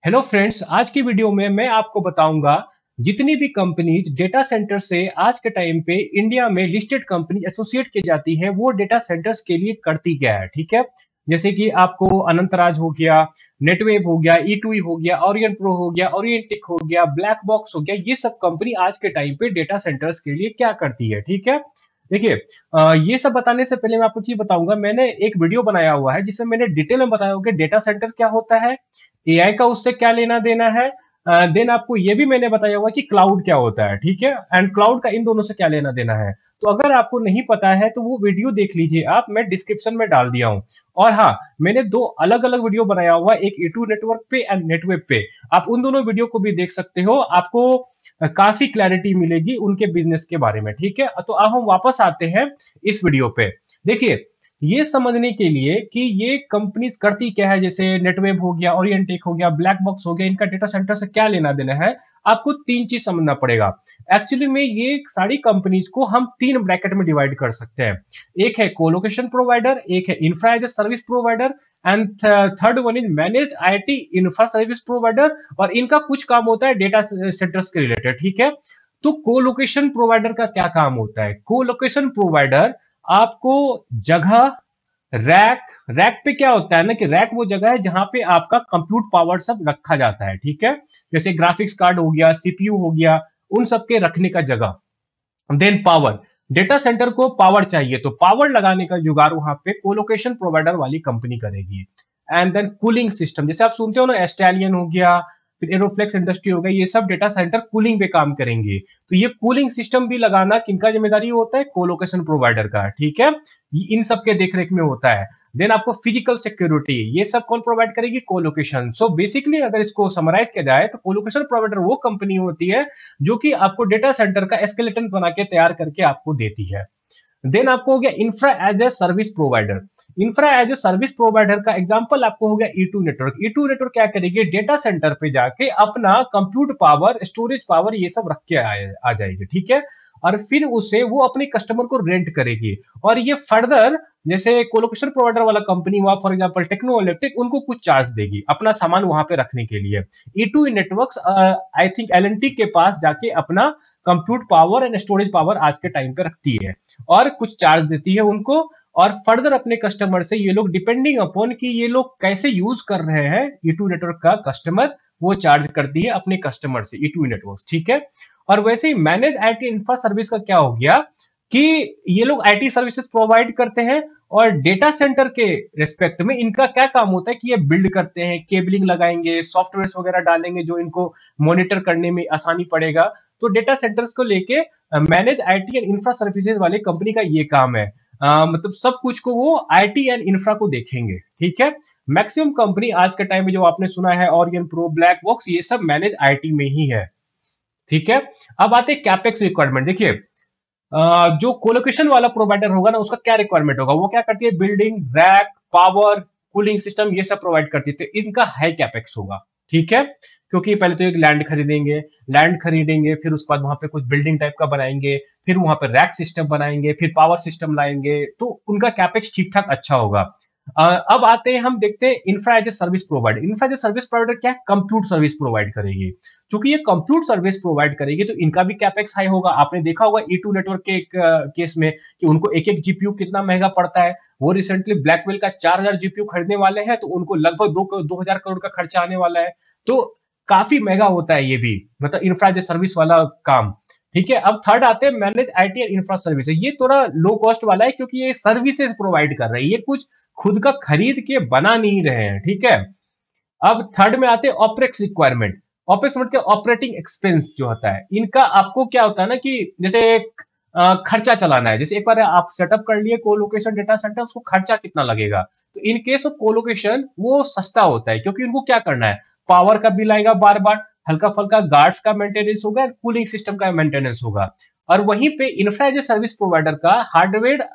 Hello friends, आज की video में मैं आपको बताऊंगा जितनी भी कंपनीज डेटा सेंटर से आज के टाइम पे इंडिया में लिस्टेड कंपनी एसोसिएट की जाती है वो डेटा सेंटर्स के लिए करती क्या है। ठीक है, जैसे कि आपको अनंतराज हो गया, नेटवेव हो गया, ई2ई हो गया, ओरियन प्रो हो गया, ओरियंटिक हो गया, ब्लैक बॉक्स हो गया, ये सब कंपनी आज के टाइम पे डेटा सेंटर्स के लिए क्या करती है। ठीक है, देखिए, ये सब बताने से पहले मैं आपको चीज बताऊंगा। मैंने एक वीडियो बनाया हुआ है जिसमें मैंने डिटेल में बताया होगा कि डेटा सेंटर क्या होता है, एआई का उससे क्या लेना देना है। देन आपको ये भी मैंने बताया हुआ कि क्लाउड क्या होता है। ठीक है, एंड क्लाउड का इन दोनों से क्या लेना देना है। तो अगर आपको नहीं पता है तो वो वीडियो देख लीजिए आप, मैं डिस्क्रिप्शन में डाल दिया हूं। और हाँ, मैंने दो अलग अलग वीडियो बनाया हुआ है, एक E2 नेटवर्क पे एंड नेटवेब पे। आप उन दोनों वीडियो को भी देख सकते हो, आपको काफी क्लैरिटी मिलेगी उनके बिजनेस के बारे में। ठीक है, तो अब हम वापस आते हैं इस वीडियो पे। देखिए, ये समझने के लिए कि ये कंपनीज करती क्या है, जैसे नेटवेब हो गया, ओरियंटेक हो गया, ब्लैक बॉक्स हो गया, इनका डेटा सेंटर से क्या लेना देना है, आपको तीन चीज समझना पड़ेगा। एक्चुअली में ये सारी कंपनीज को हम तीन ब्रैकेट में डिवाइड कर सकते हैं। एक है कोलोकेशन प्रोवाइडर, एक है infra as a service provider, and third one is manage IT infra service provider. और इनका कुछ काम होता है डेटा सेंटर्स के रिलेटेड। ठीक है, तो कोलोकेशन प्रोवाइडर का क्या काम होता है। कोलोकेशन प्रोवाइडर आपको जगह, रैक, रैक पे क्या होता है ना कि रैक वो जगह है जहां पे आपका कंप्यूट पावर सब रखा जाता है। ठीक है, जैसे ग्राफिक्स कार्ड हो गया, सीपीयू हो गया, उन सब के रखने का जगह। देन पावर, डेटा सेंटर को पावर चाहिए तो पावर लगाने का जुगाड़ वहां पे कोलोकेशन प्रोवाइडर वाली कंपनी करेगी। एंड देन कूलिंग सिस्टम, जैसे आप सुनते हो ना, एस्टेलियन हो गया, फिर एरोफ्लेक्स इंडस्ट्री हो गया, ये सब डेटा सेंटर कूलिंग पे काम करेंगे। तो ये कूलिंग सिस्टम भी लगाना किनका जिम्मेदारी होता है, कोलोकेशन प्रोवाइडर का। ठीक है, इन सब के देखरेख में होता है। देन आपको फिजिकल सिक्योरिटी, ये सब कौन प्रोवाइड करेगी, कोलोकेशन। सो बेसिकली अगर इसको समराइज किया जाए तो कोलोकेशन प्रोवाइडर वो कंपनी होती है जो कि आपको डेटा सेंटर का एस्केलेटन बना के तैयार करके आपको देती है। देन आपको हो गया infra as a service provider. Infra as a service provider का एग्जांपल आपको हो गया ई2 नेटवर्क। ई2 नेटवर्क क्या करेगी, डेटा सेंटर पे जाके अपना कंप्यूट पावर, स्टोरेज पावर, ये सब रख के आ जाएगी। ठीक है, और फिर उसे वो अपने कस्टमर को रेंट करेगी। और ये फर्दर, जैसे कोलोकेशन प्रोवाइडर वाला कंपनी हुआ फॉर एग्जांपल टेक्नो इलेक्ट्रिक, उनको कुछ चार्ज देगी अपना सामान वहां पे रखने के लिए। E2 networks I think LNT के पास जाके अपना compute power and storage power आज के टाइम पे रखती है और कुछ चार्ज देती है उनको। और फर्दर अपने कस्टमर से ये लोग डिपेंडिंग अपॉन कि ये लोग कैसे यूज कर रहे हैं ई टू नेटवर्क का कस्टमर, वो चार्ज करती है अपने कस्टमर से ई टू नेटवर्क। ठीक है, और वैसे ही मैनेज आईटी इंफ्रा सर्विस का क्या हो गया कि ये लोग आईटी सर्विसेज प्रोवाइड करते हैं और डेटा सेंटर के रिस्पेक्ट में इनका क्या काम होता है कि ये बिल्ड करते हैं, केबलिंग लगाएंगे, सॉफ्टवेयर वगैरह डालेंगे जो इनको मॉनिटर करने में आसानी पड़ेगा। तो डेटा सेंटर्स को लेके manage IT and infra services वाले कंपनी का ये काम है। मतलब सब कुछ को वो आईटी एंड इंफ्रा को देखेंगे। ठीक है, मैक्सिमम कंपनी आज के टाइम में जो आपने सुना है, ओरियन प्रो, ब्लैक बॉक्स, ये सब मैनेज आईटी में ही है। ठीक है, अब आते हैं कैपेक्स रिक्वायरमेंट। देखिए, जो कोलोकेशन वाला प्रोवाइडर होगा ना, उसका क्या रिक्वायरमेंट होगा, वो क्या करती है, building, rack, power, cooling system, ये सब प्रोवाइड करती है। तो इनका हाई कैपेक्स होगा। ठीक है, क्योंकि पहले तो एक लैंड खरीदेंगे, फिर उसके बाद वहां पे कुछ बिल्डिंग टाइप का बनाएंगे, फिर वहां पे रैक सिस्टम बनाएंगे, फिर पावर सिस्टम लाएंगे, तो उनका कैपेक्स ठीक ठाक अच्छा होगा। अब आते हैं, हम देखते हैं infra as a service provider. Infra as a service provider क्या है, कंप्यूट सर्विस प्रोवाइड करेगी। क्योंकि ये कंप्यूट सर्विस प्रोवाइड करेगी तो इनका भी कैपेक्स हाई होगा। आपने देखा होगा ई2 नेटवर्क के एक केस में कि उनको एक एक जीपीयू कितना महंगा पड़ता है। वो रिसेंटली ब्लैकवेल का 4000 जीपीयू खरीदने वाले हैं, तो उनको लगभग 2000 करोड़ का खर्चा आने वाला है। तो काफी महंगा होता है ये भी, मतलब इंफ्रा एज ए सर्विस वाला काम। ठीक है, अब थर्ड आते हैं manage IT and infra services. ये थोड़ा लो कॉस्ट वाला है क्योंकि ये सर्विसेज प्रोवाइड कर रहे हैं, ये कुछ खुद का खरीद के बना नहीं रहे हैं। ठीक है, अब थर्ड में आते हैं ऑपरेक्स रिक्वायरमेंट। ऑपरेक्स मतलब क्या, ऑपरेटिंग एक्सपेंस जो होता है इनका, आपको क्या होता है ना कि जैसे एक खर्चा चलाना है। जैसे एक बार आप सेटअप कर लिए कोलोकेशन डेटा सेंटर, उसको खर्चा कितना लगेगा। तो इन केस ऑफ कोलोकेशन वो सस्ता होता है क्योंकि उनको क्या करना है, पावर का बिल आएगा बार बार, हल्का फल्का गार्ड्स का मेंटेनेंस होगा, कूलिंग सिस्टम का मेंटेनेंस होगा। और वहीं पे infra as a service provider का हार्डवेयर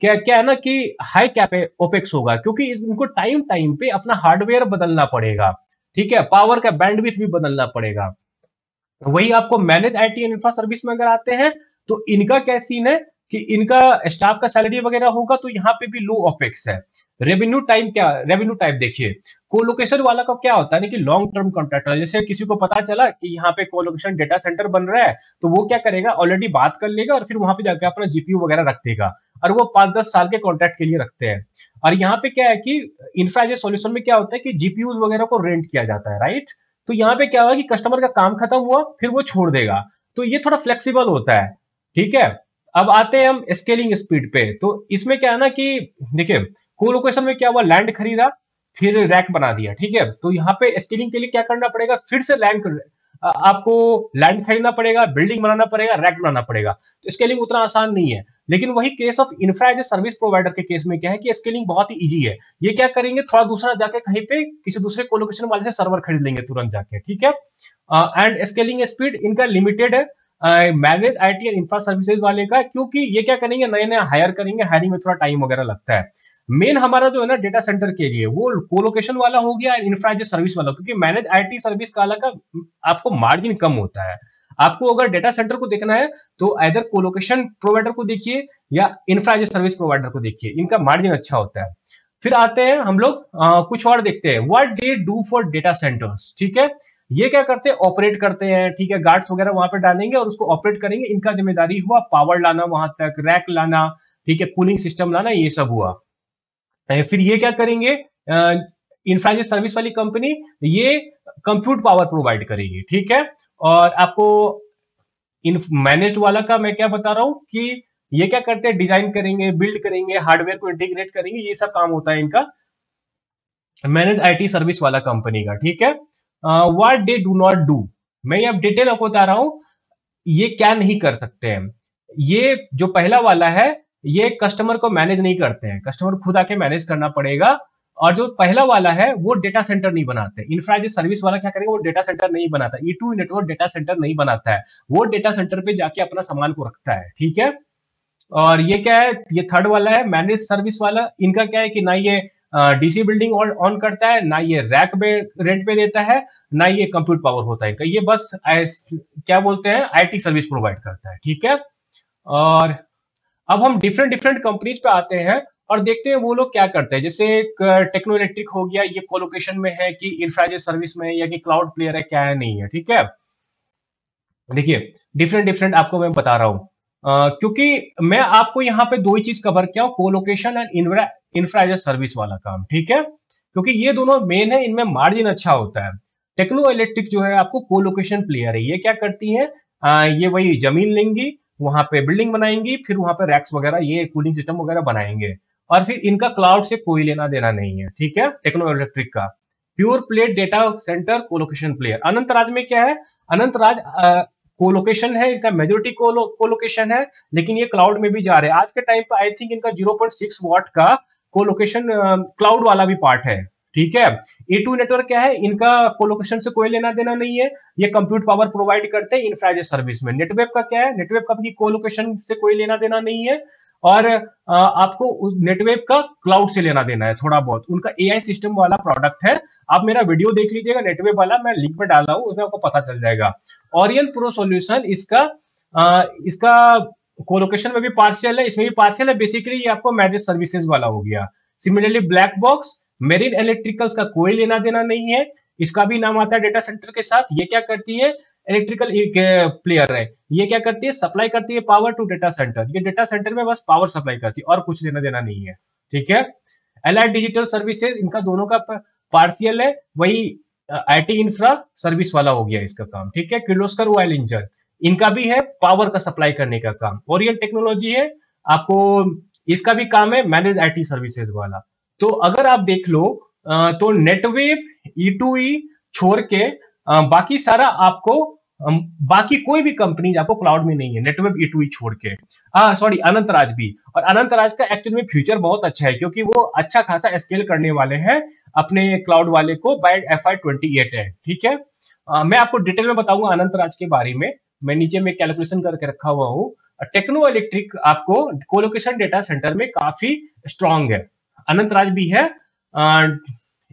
क्या क्या है ना कि हाई कैपे ओपेक्स होगा, क्योंकि इनको टाइम टाइम पे अपना हार्डवेयर बदलना पड़ेगा। ठीक है, पावर का बैंडविड्थ भी बदलना पड़ेगा। वही आपको manage IT and infra service में अगर आते हैं तो इनका क्या सीन है कि इनका स्टाफ का सैलरी वगैरह होगा, तो यहाँ पे भी लो ओपेक्स है। रेवेन्यू टाइम क्या, रेवेन्यू टाइप देखिए, कोलोकेशन वाला का क्या होता है ना कि लॉन्ग टर्म कॉन्ट्रैक्ट है। जैसे किसी को पता चला कि यहाँ पे कोलोकेशन डेटा सेंटर बन रहा है, तो वो क्या करेगा, ऑलरेडी बात कर लेगा और फिर वहां पे जाकर अपना जीपीयू वगैरह रख देगा, और वो 5-10 साल के कॉन्ट्रैक्ट के लिए रखते हैं। और यहाँ पे क्या है कि इंफ्रा सॉल्यूशन में क्या होता है कि जीपीयूज वगैरह को रेंट किया जाता है, राइट। तो यहाँ पे क्या होगा कि कस्टमर का काम खत्म हुआ फिर वो छोड़ देगा, तो ये थोड़ा फ्लेक्सिबल होता है, ठीक है। अब आते हैं हम स्केलिंग स्पीड पे। तो इसमें क्या है ना कि देखिए, कोलोकेशन में क्या हुआ, लैंड खरीदा फिर रैक बना दिया, ठीक है। तो यहाँ पे स्केलिंग के लिए क्या करना पड़ेगा, फिर से लैंड, आपको लैंड खरीदना पड़ेगा, बिल्डिंग बनाना पड़ेगा, रैक बनाना पड़ेगा। तो स्केलिंग उतना आसान नहीं है। लेकिन वही case of infra as a service provider के केस में क्या है कि स्केलिंग बहुत ही इजी है। ये क्या करेंगे, थोड़ा दूसरा जाके कहीं पे किसी दूसरे कोलोकेशन वाले से सर्वर खरीद लेंगे तुरंत जाके, ठीक है। एंड स्केलिंग स्पीड इनका लिमिटेड है manage IT and infra services वाले का, क्योंकि ये क्या करेंगे, नए नए हायर करेंगे, हायरिंग में थोड़ा टाइम वगैरह लगता है। मेन हमारा जो है ना डेटा सेंटर के लिए वो कोलोकेशन वाला हो गया, इंफ्रा एज ए सर्विस वाला, क्योंकि मैनेज आईटी सर्विस का आपको मार्जिन कम होता है। आपको अगर डेटा सेंटर को देखना है तो इधर कोलोकेशन प्रोवाइडर को देखिए या infra as a service provider को देखिए, इनका मार्जिन अच्छा होता है। फिर आते हैं हम लोग कुछ और देखते हैं, what they do for data centres, ठीक है। ये क्या करते हैं, ऑपरेट करते हैं, ठीक है। गार्ड्स वगैरह वहां पे डालेंगे और उसको ऑपरेट करेंगे। इनका जिम्मेदारी हुआ पावर लाना वहां तक, रैक लाना, ठीक है, कूलिंग सिस्टम लाना, ये सब हुआ। फिर ये क्या करेंगे, इंफ्रा सर्विस वाली कंपनी ये कंप्यूट पावर प्रोवाइड करेगी, ठीक है। और आपको इन मैनेज्ड वाला का मैं क्या बता रहा हूं कि ये क्या करते हैं, डिजाइन करेंगे, बिल्ड करेंगे, हार्डवेयर को इंटीग्रेट करेंगे, ये सब काम होता है इनका मैनेज आईटी सर्विस वाला कंपनी का, ठीक है। What they do not do, मैं ये अब डिटेल आपको बता रहा हूं, ये क्या नहीं कर सकते हैं। ये जो पहला वाला है, ये कस्टमर को मैनेज नहीं करते हैं, कस्टमर खुद आके मैनेज करना पड़ेगा। और जो पहला वाला है वो डेटा सेंटर नहीं बनाते। इंफ्रा सर्विस वाला क्या करेगा, वो डेटा सेंटर नहीं बनाता, ई2 नेटवर्क डेटा सेंटर नहीं बनाता है, वो डेटा सेंटर पे जाके अपना सामान को रखता है, ठीक है। और ये क्या है, ये थर्ड वाला है मैनेज सर्विस वाला। इनका क्या है कि ना ये डीसी बिल्डिंग ऑन करता है, ना ये रैक पे रेंट पे देता है, ना ये कंप्यूट पावर होता है इनका, ये बस क्या बोलते हैं, आईटी सर्विस प्रोवाइड करता है, ठीक है। और अब हम डिफरेंट डिफरेंट कंपनीज पे आते हैं और देखते हैं वो लोग क्या करते हैं। जैसे टेक्नो इलेक्ट्रिक हो गया, ये कोलोकेशन में है कि इंफ्रा सर्विस में है या कि क्लाउड प्लेयर है, क्या है नहीं है, ठीक है। देखिए डिफरेंट डिफरेंट आपको मैं बता रहा हूं, क्योंकि मैं आपको यहाँ पे दो ही चीज कवर किया हूं, colocation and infra as service वाला काम, ठीक है। क्योंकि ये दोनों मेन है, इनमें मार्जिन अच्छा होता है। टेक्नो इलेक्ट्रिक जो है आपको कोलोकेशन प्लेयर है, ये क्या करती है, ये वही जमीन लेंगी, वहां पे बिल्डिंग बनाएंगी, फिर वहां पे रैक्स वगैरह, ये कूलिंग सिस्टम वगैरह बनाएंगे। और फिर इनका क्लाउड से कोई लेना देना नहीं है, ठीक है, टेक्नो इलेक्ट्रिक का। Pure play data center colocation player. Anantraj में क्या है, अनंतराज कोलोकेशन है, इनका मेजोरिटी कोलोकेशन है, लेकिन ये क्लाउड में भी जा रहे हैं। आज के टाइम पे आई थिंक इनका 0.6 वॉट का कोलोकेशन क्लाउड वाला भी पार्ट है, ठीक है। E2 नेटवर्क क्या है, इनका कोलोकेशन से कोई लेना देना नहीं है, ये कंप्यूट पावर प्रोवाइड करते हैं इंफ्रा एज ए सर्विस में। नेटवेब का क्या है, नेटवेब का भी कोलोकेशन से कोई लेना देना नहीं है, और आपको उस नेटवेब का क्लाउड से लेना देना है थोड़ा बहुत, उनका एआई सिस्टम वाला प्रोडक्ट है। आप मेरा वीडियो देख लीजिएगा नेटवेब वाला, मैं लिंक पे डाला हूं, उसमें आपको पता चल जाएगा। ऑरियन प्रो सॉल्यूशन इसका कोलोकेशन में भी पार्शियल है, इसमें भी पार्शियल है। बेसिकली ये आपको मैनेज सर्विसेज वाला हो गया। Similarly black box marine electricals का कोई लेना देना नहीं है, इसका भी नाम आता है डेटा सेंटर के साथ। ये क्या करती है, इलेक्ट्रिकल प्लेयर है, ये क्या करती है, सप्लाई करती है पावर टू डेटा सेंटर। ये डेटा सेंटर में बस पावर सप्लाई करती है और कुछ लेना देना नहीं है, ठीक है। एलाइड डिजिटल सर्विसेज, इनका दोनों का पार्शियल है, वही आईटी इंफ्रा सर्विस वाला हो गया इसका काम, ठीक है। किर्लोस्कर ऑयल इंजन, इनका भी है पावर का सप्लाई करने का काम। ओरियंट टेक्नोलॉजी है, आपको इसका भी काम है मैनेज आईटी सर्विसेज वाला। तो अगर आप देख लो तो नेटवेव E2E छोड़ के बाकी सारा आपको बाकी कोई भी कंपनी आपको क्लाउड में नहीं है, नेटवेब E2E छोड़ के। सॉरी, अनंतराज भी। और अनंतराज का एक्चुअली में फ्यूचर बहुत अच्छा है, क्योंकि वो अच्छा खासा स्केल करने वाले हैं अपने क्लाउड वाले को बाय FY28 है, ठीक है। मैं आपको डिटेल में बताऊंगा अनंतराज के बारे में, मैं नीचे में कैलकुलेशन करके रखा हुआ हूं। टेक्नो इलेक्ट्रिक आपको कोलोकेशन डेटा सेंटर में काफी स्ट्रांग है, अनंतराज भी है।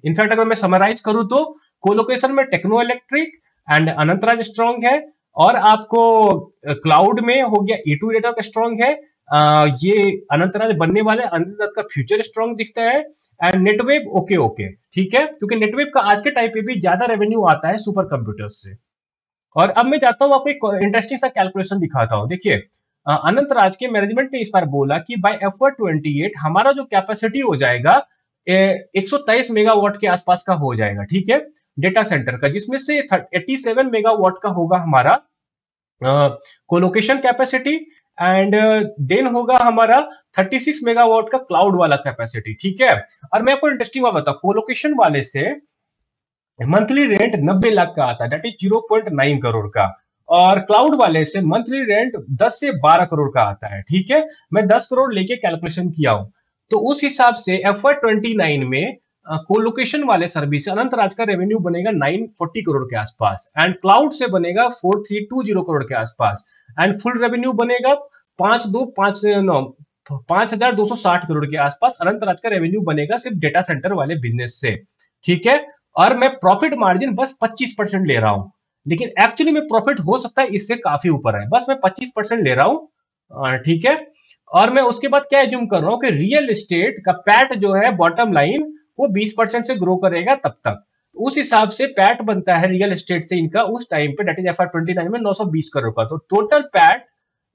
इनफैक्ट अगर मैं समराइज करूं तो कोलोकेशन में Techno Electric and Anantraj strong है, और आपको क्लाउड में हो गया E2 नेटवर्क स्ट्रांग है, ये अनंतराज बनने वाला है, अनंतराज का फ्यूचर स्ट्रांग दिखता है। एंड नेटवेव ओके ओके, ठीक है, क्योंकि नेटवेव का आज के टाइम पे भी ज्यादा रेवेन्यू आता है सुपर कंप्यूटर्स से। और अब मैं चाहता हूं आपको एक इंटरेस्टिंग सा कैलकुलेशन दिखाता हूं। देखिए, अनंत राज के मैनेजमेंट ने इस बार बोला कि बाय FY 28 हमारा जो कैपेसिटी हो जाएगा 123 मेगावाट के आसपास का हो जाएगा, ठीक है, डेटा सेंटर का, जिसमें से 87 मेगावाट का होगा हमारा कोलोकेशन कैपेसिटी, एंड देन होगा हमारा 36 मेगावाट का क्लाउड वाला कैपेसिटी, ठीक है। और मैं आपको इंटरेस्टिंग बात बताऊं, कोलोकेशन वाले से मंथली रेंट 90 लाख का आता है, दैट इज 0.9 करोड़ का। और क्लाउड वाले से मंथली रेंट 10 से 12 करोड़ का आता है, ठीक है। मैं 10 करोड़ लेके कैलकुलेशन किया हूं, तो उस हिसाब से FY 29 में कोलोकेशन वाले सर्विस अनंत राज का रेवेन्यू बनेगा 940 करोड़ के आसपास, एंड क्लाउड से बनेगा 4320 करोड़ के आसपास, एंड फुल रेवेन्यू बनेगा 5260 करोड़ के आसपास अनंत राज का रेवेन्यू बनेगा सिर्फ डेटा सेंटर वाले बिजनेस से, ठीक है। और मैं प्रॉफिट मार्जिन बस 25% ले रहा हूं, लेकिन एक्चुअली में प्रॉफिट हो सकता है इससे काफी ऊपर है, बस मैं 25% ले रहा हूं, ठीक है। और मैं उसके बाद क्या एज्यूम कर रहा हूं कि रियल एस्टेट का पैट जो है बॉटम लाइन वो 20% से ग्रो करेगा तब तक, तो उस हिसाब से पैट बनता है रियल एस्टेट से इनका उस टाइम पे, दैट इज FY 29 में 920 करोड़ का, तो टोटल पैट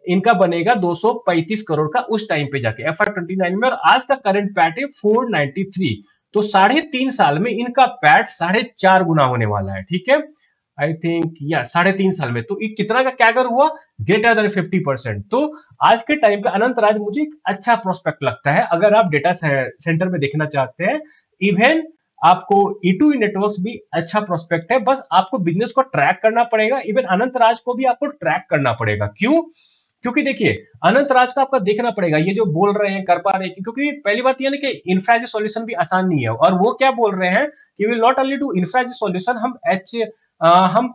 इनका बनेगा 235 करोड़ का उस टाइम पे जाके FY 29 में, और आज का करंट पैट है 493। तो 3.5 साल में इनका पैट 4.5 गुना होने वाला है, ठीक है। आई थिंक या 3.5 साल में, तो कितना का कैगर हुआ, ग्रेटर देन 50%। तो आज के टाइम का अनंत राज मुझे एक अच्छा प्रोस्पेक्ट लगता है अगर आप डेटा सेंटर में देखना चाहते हैं। इवन आपको E2E नेटवर्क्स भी अच्छा प्रोस्पेक्ट है, बस आपको बिजनेस को ट्रैक करना पड़ेगा, इवन अनंत राज को भी आपको ट्रैक करना पड़ेगा। क्यों? क्योंकि देखिए, अनंत राज का आपका देखना पड़ेगा, ये जो बोल रहे हैं कर पा रहे हैं, क्योंकि पहली बात यह है कि इंफ्रा सॉल्यूशन भी आसान नहीं है, और वो क्या बोल रहे हैं कि will not only do infra solution, हम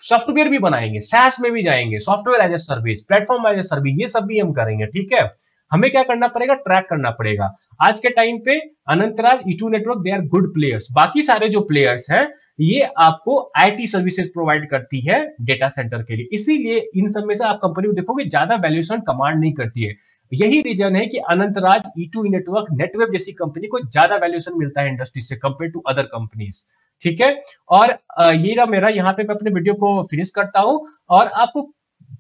सॉफ्टवेयर भी बनाएंगे, SaaS में भी जाएंगे, software as a service, platform as a service, ये सब भी हम करेंगे, ठीक है। हमें क्या करना पड़ेगा, ट्रैक करना पड़ेगा। आज के टाइम पे Anantraj E2 network they are good players, बाकी सारे जो प्लेयर्स हैं ये आपको IT सर्विसेज प्रोवाइड करती है डेटा सेंटर के लिए, इसीलिए इन सब में से आप कंपनी को देखोगे ज्यादा वैल्यूएशन कमांड नहीं करती है। यही रीजन है कि अनंतराज E2 नेटवर्क नेटवेब जैसी कंपनी को ज्यादा वैल्यूएशन मिलता है इंडस्ट्री से कंपेयर टू अदर कंपनीज, ठीक है। और ये रहा मेरा, यहाँ पे मैं अपने वीडियो को फिनिश करता हूं। और आपको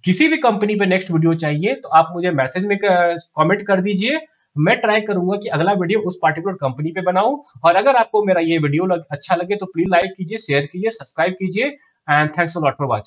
किसी भी कंपनी पे नेक्स्ट वीडियो चाहिए तो आप मुझे मैसेज में कमेंट कर दीजिए, मैं ट्राई करूंगा कि अगला वीडियो उस पार्टिकुलर कंपनी पे बनाऊं। और अगर आपको मेरा ये वीडियो अच्छा लगे तो प्लीज लाइक कीजिए, शेयर कीजिए, सब्सक्राइब कीजिए, and thanks a lot for watching.